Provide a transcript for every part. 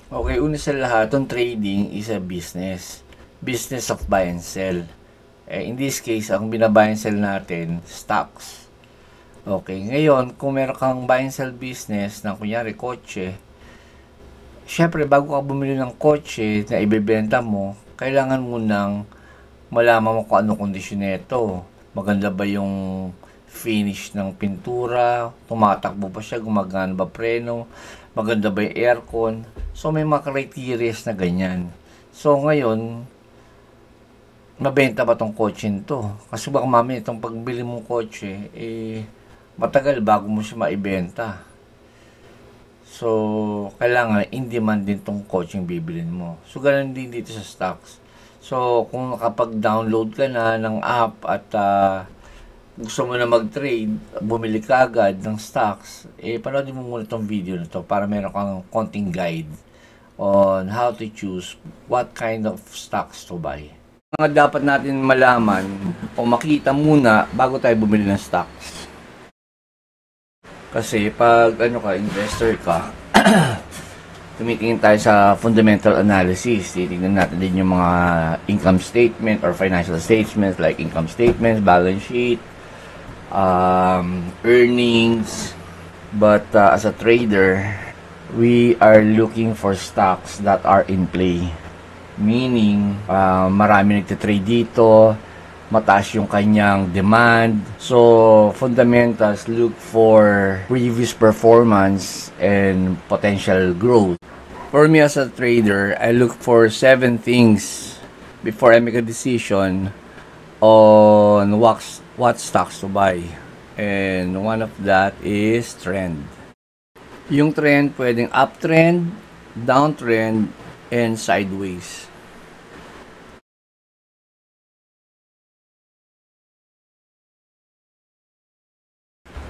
Okay, una sa lahat, ang trading is a business. Business of buy and sell. In this case, ang binabuy and sell natin, stocks. Okay, ngayon, kung meron kang buy and sell business na kunyari kotse, syempre bago ka bumili ng kotse na ibebenta mo, kailangan mo nang malaman mo kung anong kondisyon nito. Maganda ba yung finish ng pintura, tumatakbo ba siya, gumagana ba preno, maganda ba yung aircon. So may mga criteria na ganyan. So ngayon, mabenta ba tong kotse nito? Kasi baka mamaya itong pagbili mong kotse, matagal bago mo siya maibenta. So, kailangan in demand din tong coaching bibilin mo. So, ganun din dito sa stocks. So, kung nakapag-download ka na ng app at gusto mo na mag-trade, bumili ka agad ng stocks, panoodin mo muna itong video na to para meron kang konting guide on how to choose what kind of stocks to buy. Mga dapat natin malaman o makita muna bago tayo bumili ng stocks. Kasi pag investor ka, tumitingin tayo sa fundamental analysis. Titingnan natin din yung mga income statement or financial statements like income statements, balance sheet, earnings. But as a trader, we are looking for stocks that are in play. Meaning, marami nagtitrade dito, mataas yung kanyang demand. So, fundamentals look for previous performance and potential growth. For me as a trader, I look for 7 things before I make a decision on what stocks to buy. And one of that is trend. Yung trend pwedeng uptrend, downtrend, and sideways.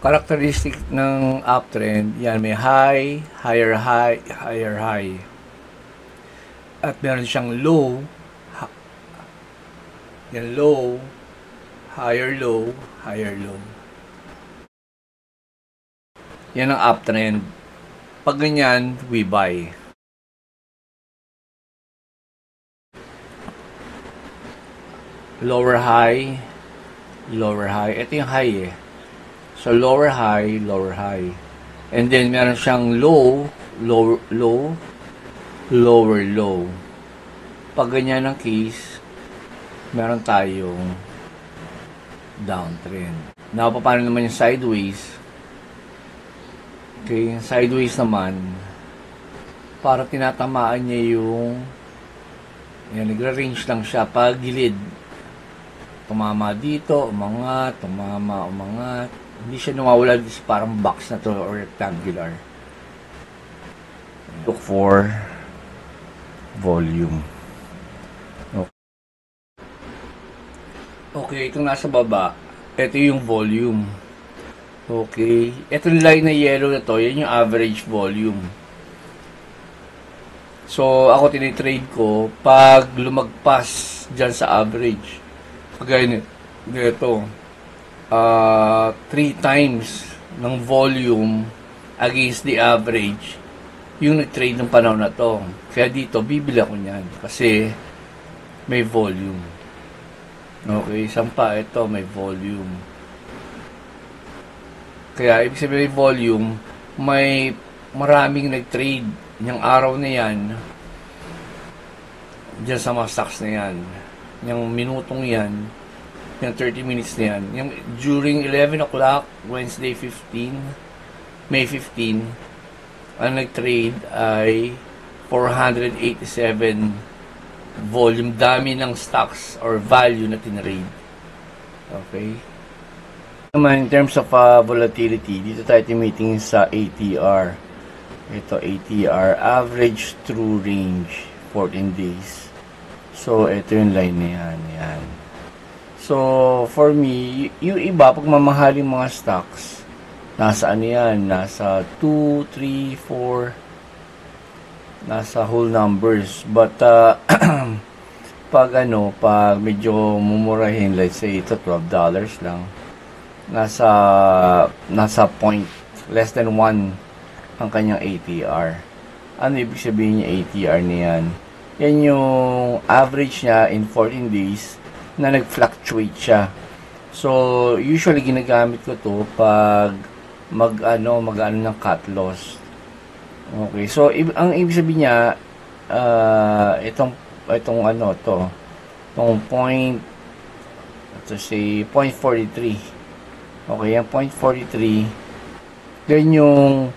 Characteristic ng uptrend, yan may high, higher high, higher high. At meron siyang low, yan low, higher low, higher low. Yan ang uptrend. Pag ganyan, we buy. Lower high, lower high. Ito yung high eh. So, lower high, lower high. And then, meron siyang low, lower, low, lower low. Pag ganyan ang case, meron tayong downtrend. Now, paano naman yung sideways? Okay, yung sideways naman, para tinatamaan niya yung, yan, nagra-range lang siya pag gilid. Tumama dito, umangat, tumama, umangat. Hindi siya nawawala dito parang box na to or rectangular. Look for volume. Okay, itong nasa baba, ito yung volume. Okay, itong line na yellow na to, yan yung average volume. So, ako tinitrade ko pag lumagpas dyan sa average. Kagaya nito. 3 times ng volume against the average yung nag-trade ng panahon na to. Kaya dito, bibili ako niyan kasi may volume. Okay, sampa ito, may volume. Kaya, ibig sabihin may volume, may maraming nag-trade yung araw na yan dyan sa mga stocks na yan. Yung minutong yan, yung 30 minutes na yan. Yung during 11 o'clock, Wednesday 15, May 15, ang nag-trade ay 487 volume. Dami ng stocks or value na tinrade. Okay? Naman, in terms of volatility, dito tayo tumitingin sa ATR. Ito, ATR, average true range, 14 days. So, ito yung line na yan. Yan. So, for me, yung iba, pag mamahaling mga stocks, nasa ano yan, nasa 2, 3, 4, nasa whole numbers. But, pag medyo mumurahin, let's say, ito $12 lang, nasa point, less than 1 ang kanyang ATR. Ano ibig sabihin niya ATR na yan? Yan yung average niya in 14 days na nag-fluctuate siya. So, usually ginagamit ko to pag mag-ano ng cut loss. Okay, so ang ibig sabihin niya, itong ano to, itong point, let's say, 0.43. Okay, yung 0.43, yan yung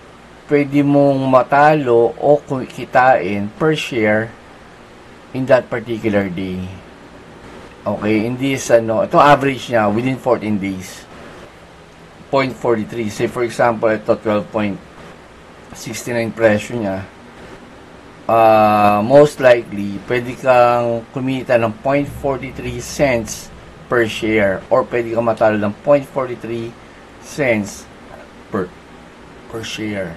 pwede mong matalo o kitain per share in that particular day. Okay, in this, ito average niya within 14 days. 0.43. Say for example, ito 12.69 presyo niya. Most likely, pwede kang kumita ng 0.43 cents per share or pwede kang matalo ng 0.43 cents per share.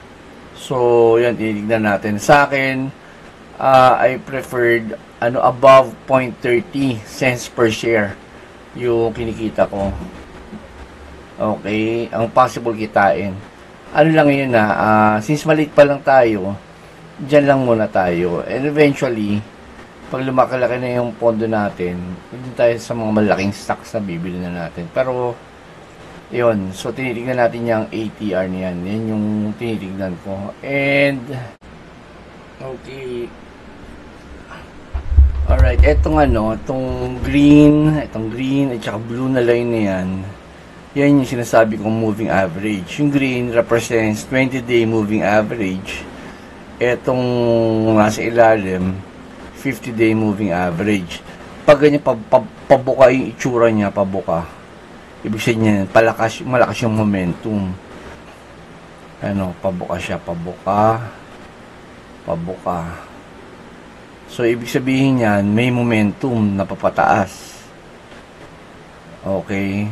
So, yan, tinignan natin. Sa akin, I preferred above 0.30 cents per share yung kinikita ko. Okay, ang possible kitain. Ano lang yun since maliit pa lang tayo, dyan lang muna tayo. And eventually, pag lumaki-laki na yung pondo natin, hindi tayo sa mga malaking stocks na bibili na natin. Pero, yun. So, tinitignan natin yung ATR niyan. Yan yung tinitignan ko. And, okay. Alright, itong green at saka blue na line na yan yung sinasabi kong moving average. Yung green represents 20-day moving average. Itong nasa ilalim, 50-day moving average. Pag ganyan, pabuka yung itsura niya, pabuka. Ibig sabihin niya, malakas yung momentum. Pabuka siya, pabuka. So, ibig sabihin niyan, may momentum na papataas. Okay.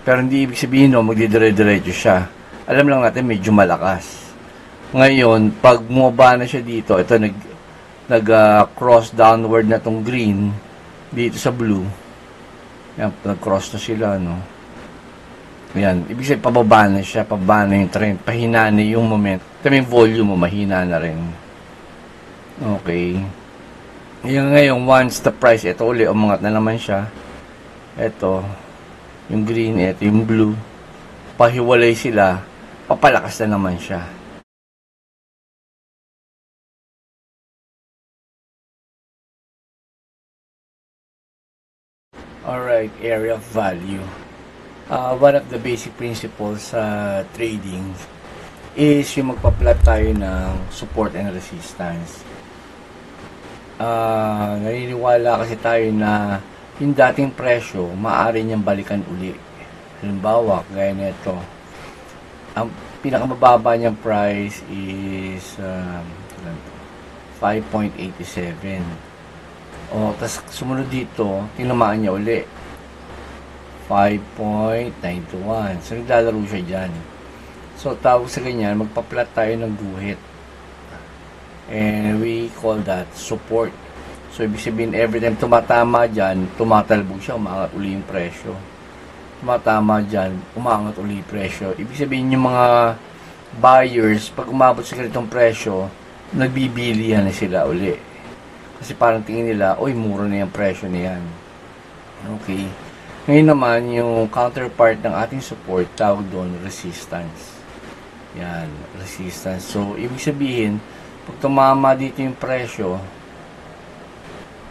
Pero hindi ibig sabihin, magdidire-diretso siya. Alam lang natin, medyo malakas. Ngayon, pag bumaba na siya dito, ito nag-cross downward na tong green, dito sa blue. Yan, nag-cross na sila, Yan, ibig sabihin, pababa na siya, pababa na yung trend, pahina na yung moment. Ito yung volume mo, mahina na rin. Okay. Ngayon, once the price, ito uli, umangat na naman siya. Ito, yung green, ito yung blue. Pahiwalay sila, papalakas na naman siya. Alright, area of value. One of the basic principles sa trading is yung magpa-plot tayo ng support and resistance. Naniniwala kasi tayo na yung dating presyo, maaari niyang balikan uli. Halimbawa, gaya nito, ang pinakamababa niyang price is 5.87. Tapos sumunod dito, tinamaan niya uli. 5.921. So, naglalaro siya dyan. So, tawag sa ganyan, magpa-plot tayo ng guhit. And we call that support. So, ibig sabihin, every time tumatama dyan, tumatalbog siya, umangat uli yung presyo. Tumatama dyan, umangat uli yung presyo. Ibig sabihin, yung mga buyers, pag umabot sa ganitong presyo, nagbibilihan na sila uli. Kasi parang tingin nila, oy, mura na yung presyo niyan. Okay. Ngayon naman, yung counterpart ng ating support, tawag doon, resistance. Yan, resistance. So, ibig sabihin, pag tumama dito yung presyo,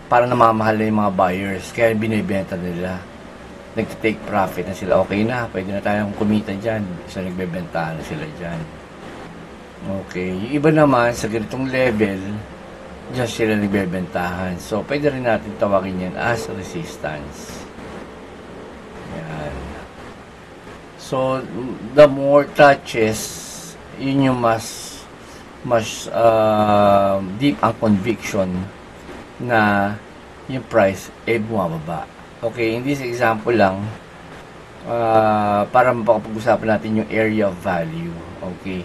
parang namamahal na yung mga buyers. Kaya binibenta nila. Nag-take profit na sila. Okay na, pwede na tayong kumita dyan. So, nagbebenta na sila dyan. Okay. Yung iba naman, sa ganitong level, dyan sila nagbebentahan. So, pwede rin natin tawagin yan as resistance. Yan. So, the more touches, yun yung mas deep ang conviction na yung price bumababa. Okay, in this example lang, para mapapag-usapan natin yung area of value. Okay.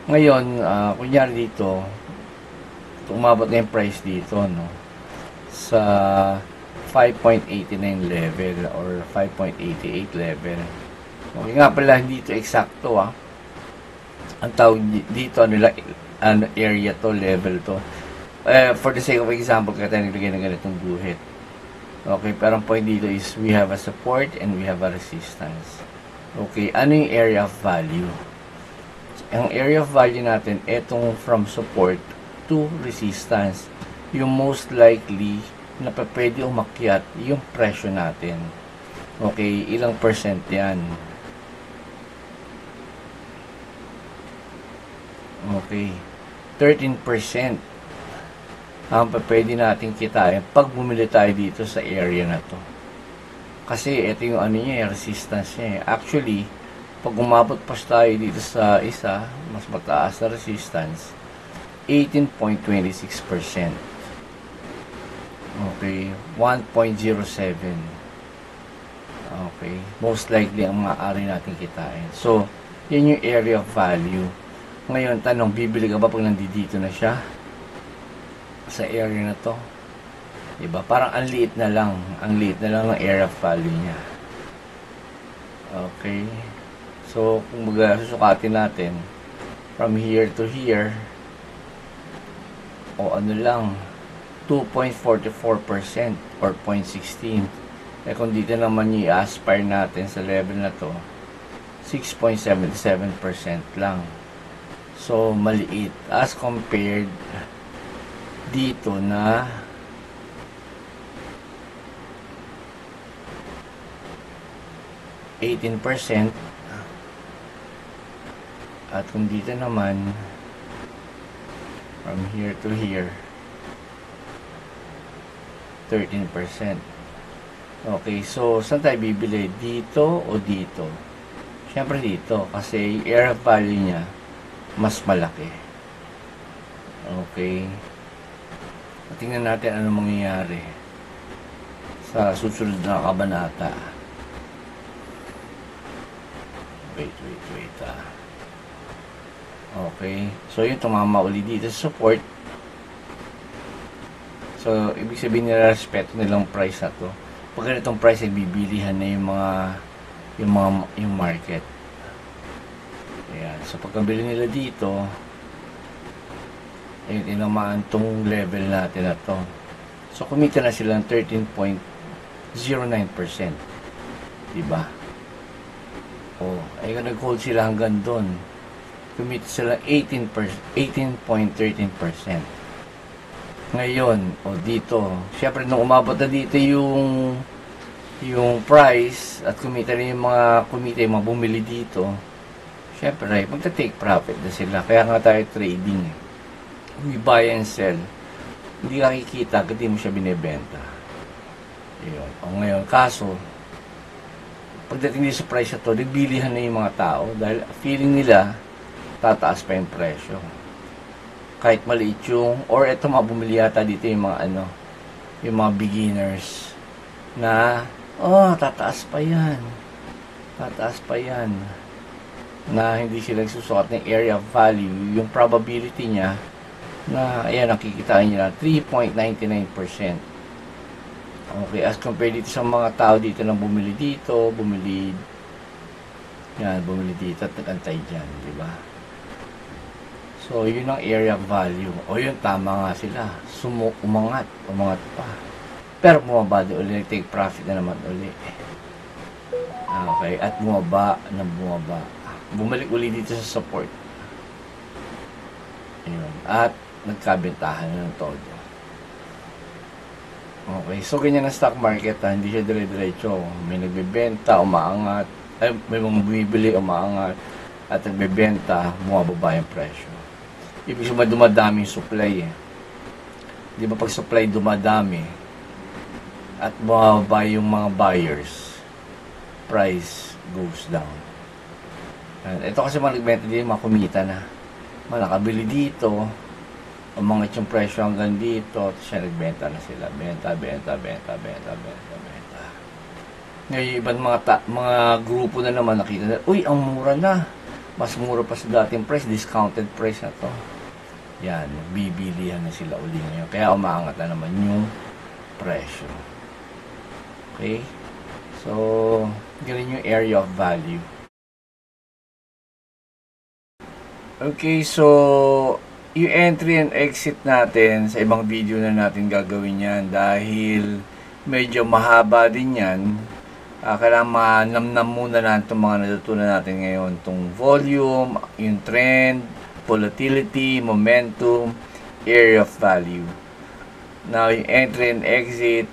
Ngayon, kunyari dito, umabot na yung price dito, sa 5.89 level or 5.88 level. Okay nga pala, hindi ito eksakto, ang tawag dito, area to, level to. For the sake of example, kaya tayo naglagay ng ganitong guhit. Okay, pero ang point dito is we have a support and we have a resistance. Okay, ano yung area of value? Ang area of value natin, etong from support to resistance. Yung most likely na pwede umakyat yung presyo natin. Okay, ilang percent yan? Okay, 13% ang pwede natin kitain pag bumili tayo dito sa area na to. Kasi ito yung ano niya, resistance niya. Actually, pag umabot pa tayo dito sa isa, mas mataas na resistance, 18.26%. Okay, 1.07. Okay, most likely ang maaari natin kitain. So, yan yung area of value. Ngayon, tanong, bibili ka ba pag nandito na siya? Sa area na to? Diba? Parang ang liit na lang. Ang liit na lang ng area of value niya. Okay. So, kung susukatin natin, from here to here, o ano lang, 2.44% or 0.16. Eh kung dito naman yung i-aspire natin sa level na to, 6.77% lang. So, maliit as compared dito na %, at kung dito naman from here to here 13%. Okay, so saan tayo bibili? Dito o dito? Siyempre dito kasi area value niya mas malaki. Okay, tingnan natin ano mangyayari sa susunod na kabanata. Wait. Okay, so yun, tumama uli dito sa support. So, ibig sabihin nila, respeto nilang price na to. Pag ganitong price ay bibilihan na yung market. Ayan, so pagkabili nila dito, ayun, tinamaan tong level natin na to. So, kumita na sila ng 13.09%. Diba? Oh, ay nag-hold sila hanggang doon. Kumita sila 18.13%. Ngayon, o dito, syempre nung umabot na dito yung price at kumita na yung mga bumili dito, syempre magta-take profit na sila. Kaya nga tayo trading. We buy and sell. Hindi ka kikita, hindi mo siya binebenta. Yun. O ngayon, kaso, pagdating dito sa price na to, nagbilihan na yung mga tao dahil feeling nila tataas pa yung presyo. Kahit maliit yung, or eto mga bumili yata dito yung mga yung mga beginners na, tataas pa yan, na hindi sila nagsusukat ng area of value, yung probability niya na, ayan, nakikitain nyo na 3.99%. Okay, as compared dito sa mga tao dito na bumili dito, bumili dito at nagantay dyan, di ba? So, yun ang area of value. O yun, tama nga sila. Umangat pa. Pero bumaba din uli, take profit na naman uli. Okay, at bumaba. Bumalik uli dito sa support. Ayun. At nagkabentahan na ng todo. Okay, so ganyan ang stock market. Hindi siya dire-diretso. May nagbebenta, umaangat. May mga bumibili, umaangat. At nagbebenta, bumababa yung presyo. Ibig sabihin dumadami yung supply . Di ba pag supply dumadami at bumababa yung mga buyers, price goes down. Ito kasi mga nagbenta din, mga kumita na. Nakabili dito, umangat yung presyo hanggang dito, at siya nagbenta na sila. Benta. Ngayon, yung ibang mga grupo na naman nakita na, uy, ang mura na. Mas mura pa sa dating price, discounted price na to. Yan, bibilihan na sila uli ngayon. Kaya umaangat na naman yung presyo. Okay? So, ganun yung area of value. Okay, so, yung entry and exit natin, sa ibang video na natin gagawin yan dahil medyo mahaba din yan. Kailangan manamnam muna natin itong mga natutunan natin ngayon. Itong volume, yung trend, volatility, momentum, area of value. Now, yung entry and exit,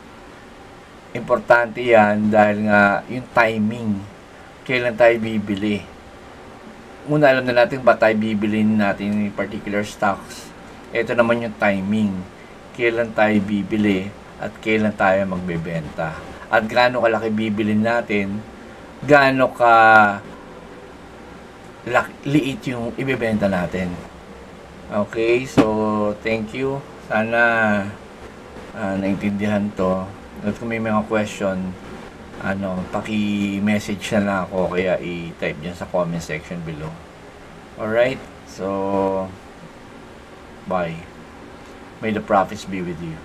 importante yan dahil nga yung timing. Kailan tayo bibili. Una, alam na natin ba tayo bibilin natin yung particular stocks. Ito naman yung timing. Kailan tayo bibili at kailan tayo magbebenta. At gaano kalaki bibilin natin, gaano ka liit yung ibebenta natin. Okay, so thank you. Sana naintindihan to. At kung may mga question, paki-message na lang ako, kaya i-type dyan sa comment section below. Alright, so bye. May the profits be with you.